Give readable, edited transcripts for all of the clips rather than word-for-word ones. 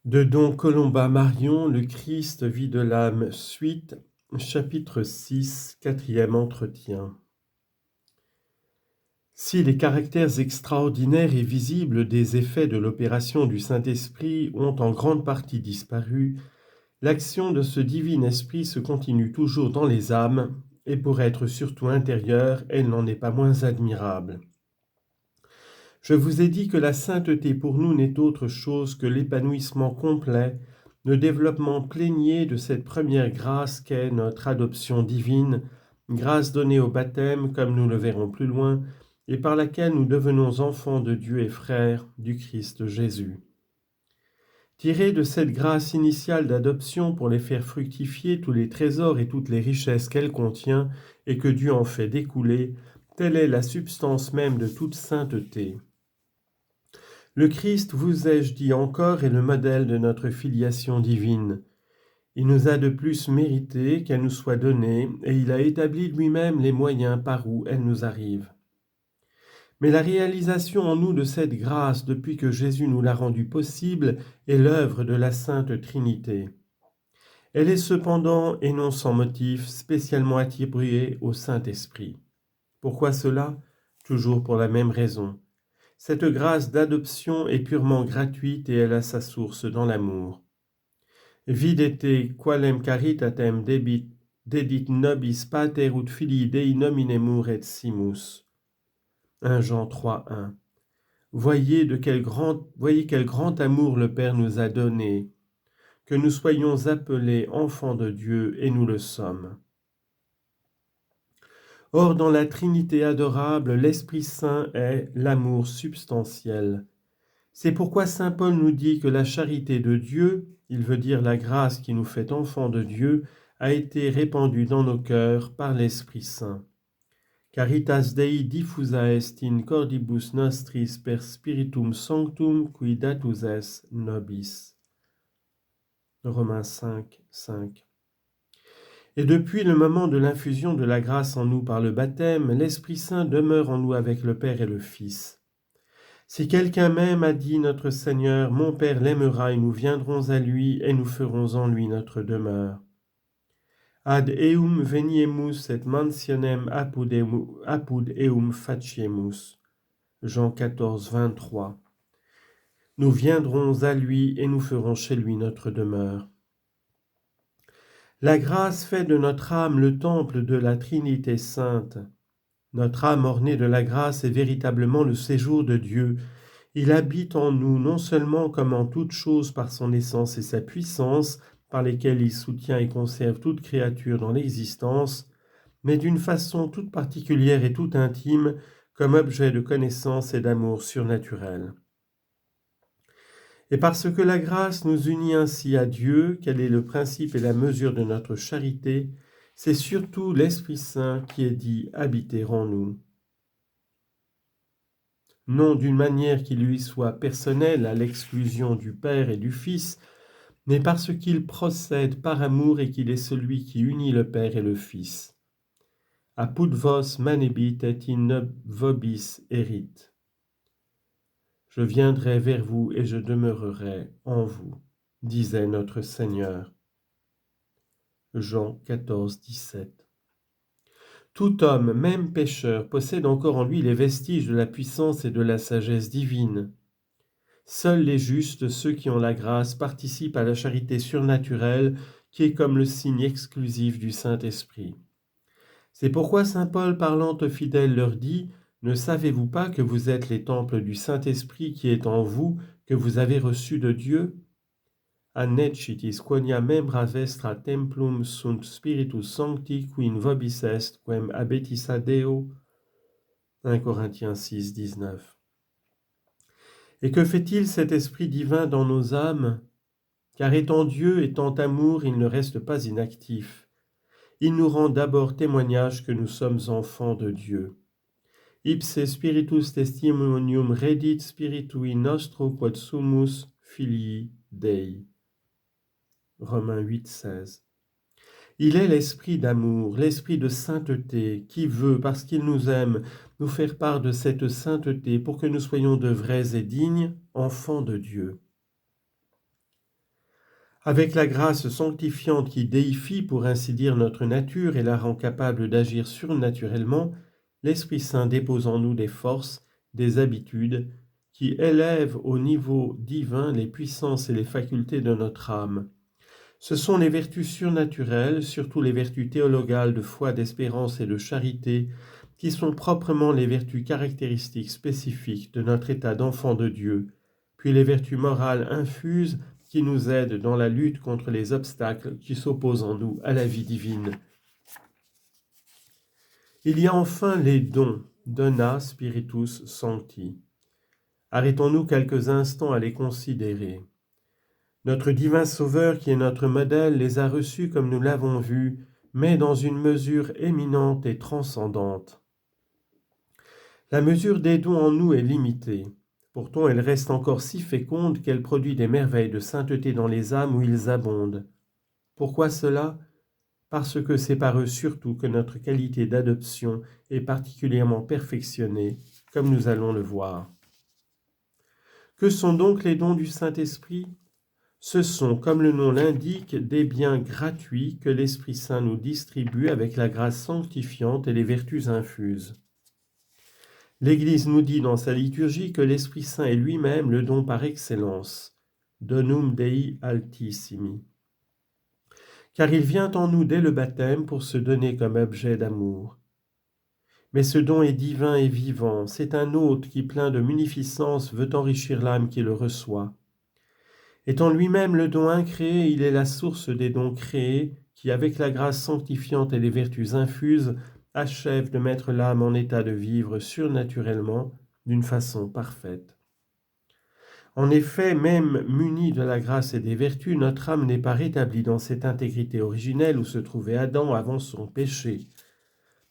De Don Colomba Marion, le Christ vit de l'âme, suite, chapitre 6, quatrième entretien. Si les caractères extraordinaires et visibles des effets de l'opération du Saint-Esprit ont en grande partie disparu, l'action de ce divin esprit se continue toujours dans les âmes, et pour être surtout intérieure, elle n'en est pas moins admirable. Je vous ai dit que la sainteté pour nous n'est autre chose que l'épanouissement complet, le développement plénier de cette première grâce qu'est notre adoption divine, grâce donnée au baptême, comme nous le verrons plus loin, et par laquelle nous devenons enfants de Dieu et frères du Christ Jésus. Tirés de cette grâce initiale d'adoption pour les faire fructifier tous les trésors et toutes les richesses qu'elle contient et que Dieu en fait découler, telle est la substance même de toute sainteté. Le Christ, vous ai-je dit encore, est le modèle de notre filiation divine. Il nous a de plus mérité qu'elle nous soit donnée, et il a établi lui-même les moyens par où elle nous arrive. Mais la réalisation en nous de cette grâce, depuis que Jésus nous l'a rendue possible, est l'œuvre de la Sainte Trinité. Elle est cependant, et non sans motif, spécialement attribuée au Saint-Esprit. Pourquoi cela ? Toujours pour la même raison. Cette grâce d'adoption est purement gratuite et elle a sa source dans l'amour. Videte qualem caritatem dedit nobis pater ut filii Dei nominemur et simus. 1 Jean 3:1. Voyez quel grand amour le Père nous a donné, que nous soyons appelés enfants de Dieu, et nous le sommes. Or, dans la Trinité adorable, l'Esprit Saint est l'amour substantiel. C'est pourquoi saint Paul nous dit que la charité de Dieu, il veut dire la grâce qui nous fait enfants de Dieu, a été répandue dans nos cœurs par l'Esprit Saint. Caritas Dei diffusa est in cordibus nostris per spiritum sanctum qui datus est nobis. Romains 5, 5. Et depuis le moment de l'infusion de la grâce en nous par le baptême, l'Esprit Saint demeure en nous avec le Père et le Fils. Si quelqu'un m'aime, a dit notre Seigneur, mon Père l'aimera et nous viendrons à lui et nous ferons en lui notre demeure. Ad eum veniemus et mansionem apud eum faciemus. Jean 14, 23. Nous viendrons à lui et nous ferons chez lui notre demeure. La grâce fait de notre âme le temple de la Trinité sainte. Notre âme ornée de la grâce est véritablement le séjour de Dieu. Il habite en nous non seulement comme en toute chose par son essence et sa puissance, par lesquelles il soutient et conserve toute créature dans l'existence, mais d'une façon toute particulière et toute intime, comme objet de connaissance et d'amour surnaturel. Et parce que la grâce nous unit ainsi à Dieu, quel est le principe et la mesure de notre charité, c'est surtout l'Esprit Saint qui est dit habiter en nous. Non d'une manière qui lui soit personnelle à l'exclusion du Père et du Fils, mais parce qu'il procède par amour et qu'il est celui qui unit le Père et le Fils. Apud vos manebit et in vobis erit. Je viendrai vers vous et je demeurerai en vous, disait notre Seigneur. Jean 14, 17. Tout homme, même pécheur, possède encore en lui les vestiges de la puissance et de la sagesse divine. Seuls les justes, ceux qui ont la grâce, participent à la charité surnaturelle qui est comme le signe exclusif du Saint-Esprit. C'est pourquoi saint Paul, parlant aux fidèles, leur dit « Ne savez-vous pas que vous êtes les temples du Saint-Esprit qui est en vous, que vous avez reçu de Dieu ?» Annecitis quonia membra vestra templum sunt spiritus sancti qui in vobis est, quem habitissa Deo. 1 Corinthiens 6, 19. Et que fait-il cet Esprit divin dans nos âmes ? Car étant Dieu, étant amour, il ne reste pas inactif. Il nous rend d'abord témoignage que nous sommes enfants de Dieu. Ipse spiritus testimonium redit spiritui nostro quod sumus filii Dei. Romains 8, 16. Il est l'esprit d'amour, l'esprit de sainteté, qui veut, parce qu'il nous aime, nous faire part de cette sainteté pour que nous soyons de vrais et dignes enfants de Dieu. Avec la grâce sanctifiante qui déifie pour ainsi dire notre nature et la rend capable d'agir surnaturellement, l'Esprit Saint dépose en nous des forces, des habitudes, qui élèvent au niveau divin les puissances et les facultés de notre âme. Ce sont les vertus surnaturelles, surtout les vertus théologales de foi, d'espérance et de charité, qui sont proprement les vertus caractéristiques spécifiques de notre état d'enfant de Dieu, puis les vertus morales infuses qui nous aident dans la lutte contre les obstacles qui s'opposent en nous à la vie divine. Il y a enfin les dons, dona spiritus sancti. Arrêtons-nous quelques instants à les considérer. Notre divin Sauveur, qui est notre modèle, les a reçus comme nous l'avons vu, mais dans une mesure éminente et transcendante. La mesure des dons en nous est limitée. Pourtant, elle reste encore si féconde qu'elle produit des merveilles de sainteté dans les âmes où ils abondent. Pourquoi cela ? Parce que c'est par eux surtout que notre qualité d'adoption est particulièrement perfectionnée, comme nous allons le voir. Que sont donc les dons du Saint-Esprit ? Ce sont, comme le nom l'indique, des biens gratuits que l'Esprit Saint nous distribue avec la grâce sanctifiante et les vertus infuses. L'Église nous dit dans sa liturgie que l'Esprit Saint est lui-même le don par excellence, donum Dei altissimi, car il vient en nous dès le baptême pour se donner comme objet d'amour. Mais ce don est divin et vivant, c'est un hôte qui, plein de munificence, veut enrichir l'âme qui le reçoit. Étant lui-même le don incréé, il est la source des dons créés qui, avec la grâce sanctifiante et les vertus infuses, achèvent de mettre l'âme en état de vivre surnaturellement d'une façon parfaite. En effet, même munie de la grâce et des vertus, notre âme n'est pas rétablie dans cette intégrité originelle où se trouvait Adam avant son péché.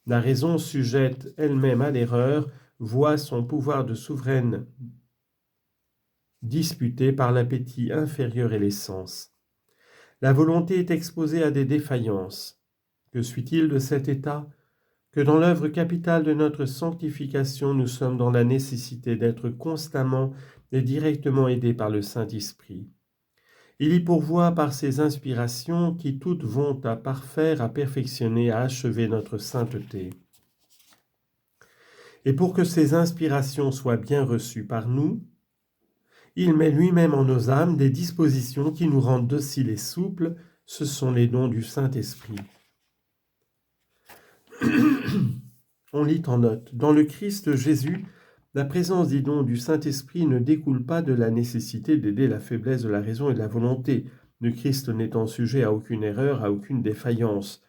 La raison, sujette elle-même à l'erreur, voit son pouvoir de souveraine disputé par l'appétit inférieur et les sens. La volonté est exposée à des défaillances. Que suit-il de cet état ? Que dans l'œuvre capitale de notre sanctification, nous sommes dans la nécessité d'être constamment et directement aidés par le Saint-Esprit. Il y pourvoit par ses inspirations qui toutes vont à parfaire, à perfectionner, à achever notre sainteté. Et pour que ces inspirations soient bien reçues par nous, il met lui-même en nos âmes des dispositions qui nous rendent dociles et souples, ce sont les dons du Saint-Esprit. On lit en note, dans le Christ Jésus, la présence des dons du Saint-Esprit ne découle pas de la nécessité d'aider la faiblesse de la raison et de la volonté, le Christ n'étant sujet à aucune erreur, à aucune défaillance.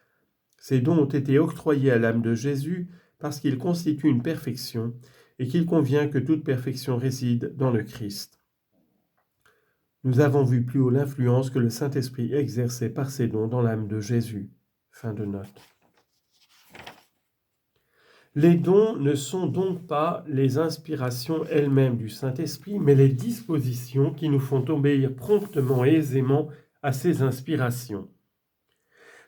Ces dons ont été octroyés à l'âme de Jésus parce qu'ils constituent une perfection et qu'il convient que toute perfection réside dans le Christ. Nous avons vu plus haut l'influence que le Saint-Esprit exerçait par ses dons dans l'âme de Jésus. Fin de note. Les dons ne sont donc pas les inspirations elles-mêmes du Saint-Esprit, mais les dispositions qui nous font obéir promptement et aisément à ces inspirations.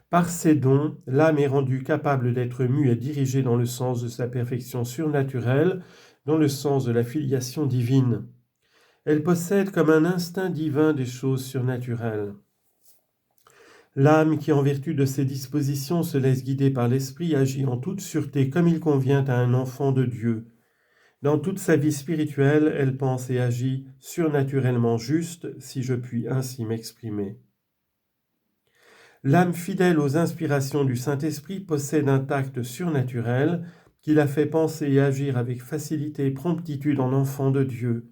Par ces dons, l'âme est rendue capable d'être mue et dirigée dans le sens de sa perfection surnaturelle, dans le sens de la filiation divine. Elle possède comme un instinct divin des choses surnaturelles. L'âme qui, en vertu de ses dispositions, se laisse guider par l'Esprit, agit en toute sûreté comme il convient à un enfant de Dieu. Dans toute sa vie spirituelle, elle pense et agit surnaturellement juste, si je puis ainsi m'exprimer. L'âme fidèle aux inspirations du Saint-Esprit possède un tact surnaturel qui la fait penser et agir avec facilité et promptitude en enfant de Dieu.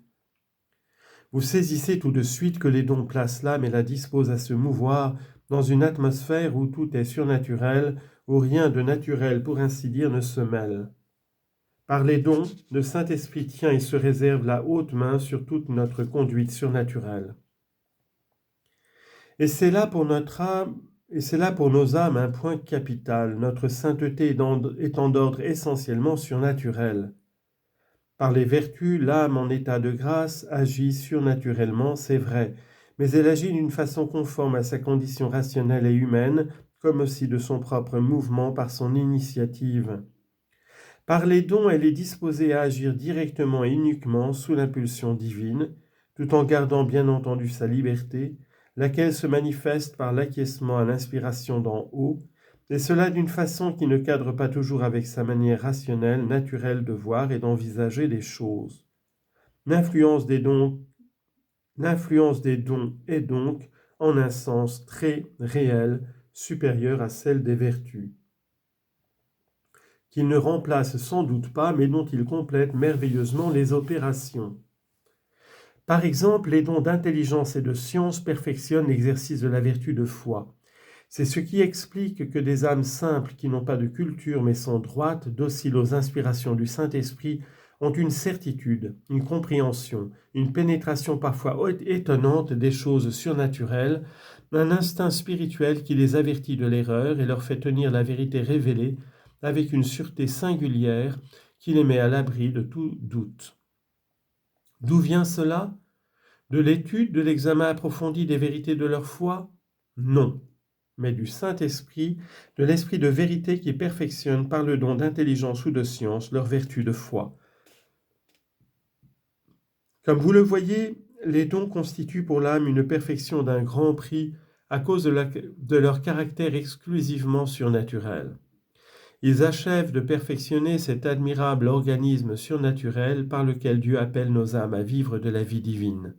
Vous saisissez tout de suite que les dons placent l'âme et la disposent à se mouvoir dans une atmosphère où tout est surnaturel, où rien de naturel, pour ainsi dire, ne se mêle. Par les dons, le Saint-Esprit tient et se réserve la haute main sur toute notre conduite surnaturelle. Et c'est là pour notre âme, et c'est là pour nos âmes un point capital. Notre sainteté étant d'ordre essentiellement surnaturel. Par les vertus, l'âme en état de grâce agit surnaturellement, c'est vrai, mais elle agit d'une façon conforme à sa condition rationnelle et humaine, comme aussi de son propre mouvement par son initiative. Par les dons, elle est disposée à agir directement et uniquement sous l'impulsion divine, tout en gardant bien entendu sa liberté, laquelle se manifeste par l'acquiescement à l'inspiration d'en haut, et cela d'une façon qui ne cadre pas toujours avec sa manière rationnelle, naturelle de voir et d'envisager les choses. L'influence des dons est donc, en un sens très réel, supérieure à celle des vertus, qu'il ne remplace sans doute pas, mais dont il complète merveilleusement les opérations. Par exemple, les dons d'intelligence et de science perfectionnent l'exercice de la vertu de foi. C'est ce qui explique que des âmes simples qui n'ont pas de culture mais sont droites, dociles aux inspirations du Saint-Esprit, ont une certitude, une compréhension, une pénétration parfois étonnante des choses surnaturelles, un instinct spirituel qui les avertit de l'erreur et leur fait tenir la vérité révélée avec une sûreté singulière qui les met à l'abri de tout doute. D'où vient cela ? De l'étude, de l'examen approfondi des vérités de leur foi ? Non, mais du Saint-Esprit, de l'esprit de vérité qui perfectionne par le don d'intelligence ou de science leur vertu de foi. Comme vous le voyez, les dons constituent pour l'âme une perfection d'un grand prix à cause de leur caractère exclusivement surnaturel. Ils achèvent de perfectionner cet admirable organisme surnaturel par lequel Dieu appelle nos âmes à vivre de la vie divine.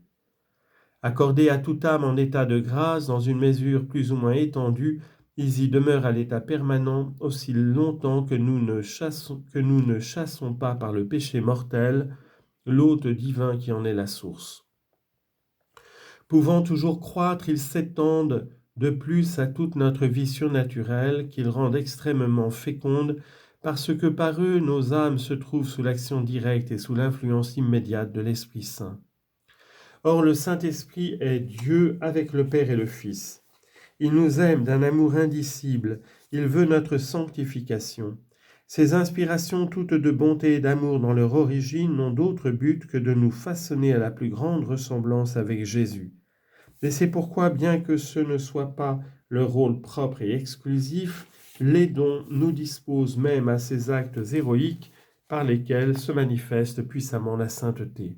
Accordés à toute âme en état de grâce dans une mesure plus ou moins étendue, ils y demeurent à l'état permanent aussi longtemps que nous ne chassons pas par le péché mortel l'hôte divin qui en est la source. Pouvant toujours croître, ils s'étendent de plus à toute notre vie surnaturelle qu'ils rendent extrêmement féconde parce que par eux nos âmes se trouvent sous l'action directe et sous l'influence immédiate de l'Esprit Saint. Or le Saint-Esprit est Dieu avec le Père et le Fils. Il nous aime d'un amour indicible, il veut notre sanctification. Ces inspirations toutes de bonté et d'amour dans leur origine n'ont d'autre but que de nous façonner à la plus grande ressemblance avec Jésus. Et c'est pourquoi, bien que ce ne soit pas leur rôle propre et exclusif, les dons nous disposent même à ces actes héroïques par lesquels se manifeste puissamment la sainteté.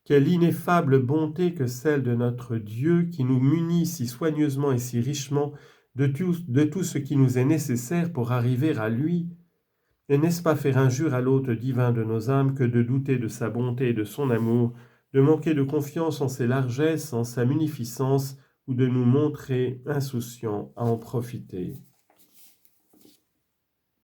Quelle ineffable bonté que celle de notre Dieu qui nous munit si soigneusement et si richement de tout ce qui nous est nécessaire pour arriver à lui. Et n'est-ce pas faire injure à l'hôte divin de nos âmes que de douter de sa bonté et de son amour, de manquer de confiance en ses largesses, en sa munificence, ou de nous montrer insouciants à en profiter ?